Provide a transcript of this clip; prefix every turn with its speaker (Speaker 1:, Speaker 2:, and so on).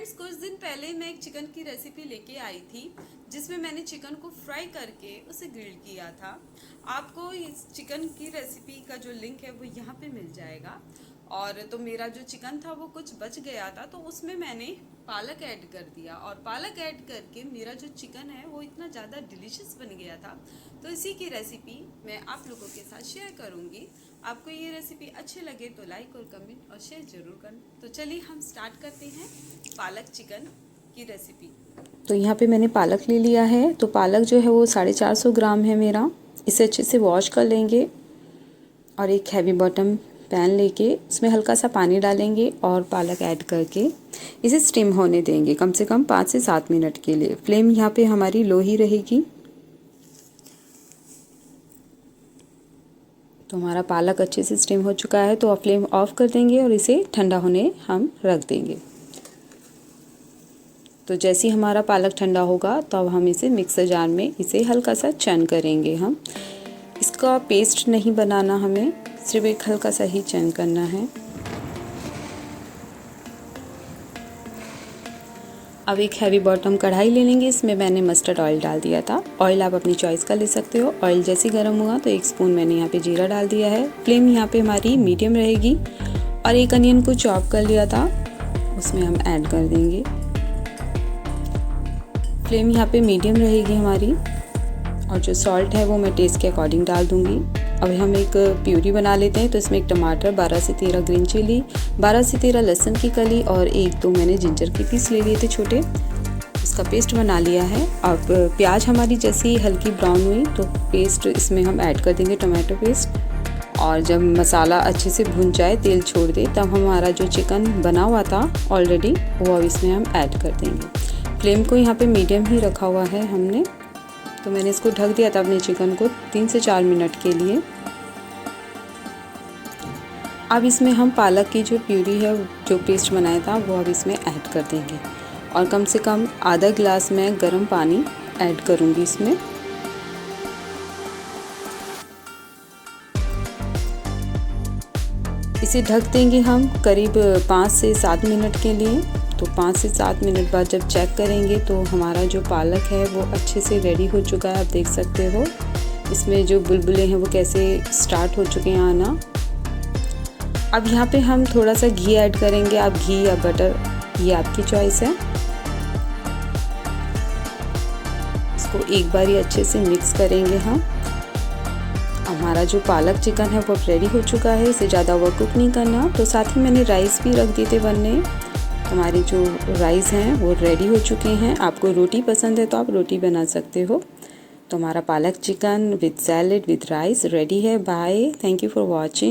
Speaker 1: Friends, कुछ दिन पहले मैं एक चिकन की रेसिपी लेके आई थी जिसमें मैंने चिकन को फ्राई करके उसे ग्रिल किया था। आपको इस चिकन की रेसिपी का जो लिंक है वो यहाँ पे मिल जाएगा। और तो मेरा जो चिकन था वो कुछ बच गया था, तो उसमें मैंने पालक ऐड कर दिया और पालक ऐड करके मेरा जो चिकन है वो इतना ज़्यादा डिलीशियस बन गया था। तो इसी की रेसिपी मैं आप लोगों के साथ शेयर करूँगी। आपको ये रेसिपी अच्छी लगे तो लाइक और कमेंट और शेयर ज़रूर करें। तो चलिए हम स्टार्ट करते हैं पालक चिकन की रेसिपी।
Speaker 2: तो यहाँ पे मैंने पालक ले लिया है। तो पालक जो है वो 450 ग्राम है मेरा। इसे अच्छे से वॉश कर लेंगे और एक हैवी बॉटम पैन लेके उसमें हल्का सा पानी डालेंगे और पालक ऐड करके इसे स्टीम होने देंगे कम से कम 5 से 7 मिनट के लिए। फ्लेम यहाँ पे हमारी लो ही रहेगी। तो हमारा पालक अच्छे से स्टीम हो चुका है, तो फ्लेम ऑफ कर देंगे और इसे ठंडा होने हम रख देंगे। तो जैसे ही हमारा पालक ठंडा होगा तो अब हम इसे मिक्सर जार में इसे हल्का सा चर्न करेंगे। हम इसका पेस्ट नहीं बनाना, हमें सिर्फ एक हल्का सा ही चर्न करना है। अब एक हैवी बॉटम कढ़ाई ले लेंगे। इसमें मैंने मस्टर्ड ऑयल डाल दिया था। ऑयल आप अपनी चॉइस का ले सकते हो। ऑयल जैसे गर्म हुआ तो 1 स्पून मैंने यहाँ पे जीरा डाल दिया है। फ्लेम यहाँ पे हमारी मीडियम रहेगी और एक अनियन को चॉप कर लिया था उसमें हम ऐड कर देंगे। फ्लेम यहाँ पे मीडियम रहेगी हमारी। और जो सॉल्ट है वो मैं टेस्ट के अकॉर्डिंग डाल दूँगी। अब हम एक प्यूरी बना लेते हैं। तो इसमें एक टमाटर, 12 से 13 ग्रीन चिली, 12 से 13 लहसुन की कली और 1-2 मैंने जिंजर के पीस ले लिए थे छोटे। उसका पेस्ट बना लिया है। अब प्याज हमारी जैसी हल्की ब्राउन हुई तो पेस्ट इसमें हम ऐड कर देंगे, टमाटो पेस्ट। और जब मसाला अच्छे से भुन जाए, तेल छोड़ दे, तब हमारा जो चिकन बना हुआ था ऑलरेडी वो अब इसमें हम ऐड कर देंगे। फ्लेम को यहाँ पे मीडियम ही रखा हुआ है हमने। तो मैंने इसको ढक दिया था अपने चिकन को 3 से 4 मिनट के लिए। अब इसमें हम पालक की जो प्यूरी है, जो पेस्ट बनाया था, वो अब इसमें ऐड कर देंगे और कम से कम आधा गिलास में गर्म पानी ऐड करूँगी इसमें। इसे ढक देंगे हम करीब 5 से 7 मिनट के लिए। तो 5 से 7 मिनट बाद जब चेक करेंगे तो हमारा जो पालक है वो अच्छे से रेडी हो चुका है। आप देख सकते हो इसमें जो बुलबुले हैं वो कैसे स्टार्ट हो चुके हैं आना। अब यहाँ पे हम थोड़ा सा घी ऐड करेंगे। आप घी या बटर, ये आपकी चॉइस है। इसको एक बार ही अच्छे से मिक्स करेंगे हम। हमारा जो पालक चिकन है वो रेडी हो चुका है। इसे ज़्यादा ओवर कुक नहीं करना। तो साथ ही मैंने राइस भी रख दिए थे बनने। हमारे जो राइस हैं वो रेडी हो चुके हैं। आपको रोटी पसंद है तो आप रोटी बना सकते हो। तो हमारा palak chicken with salad with rice ready है। Bye, thank you for watching.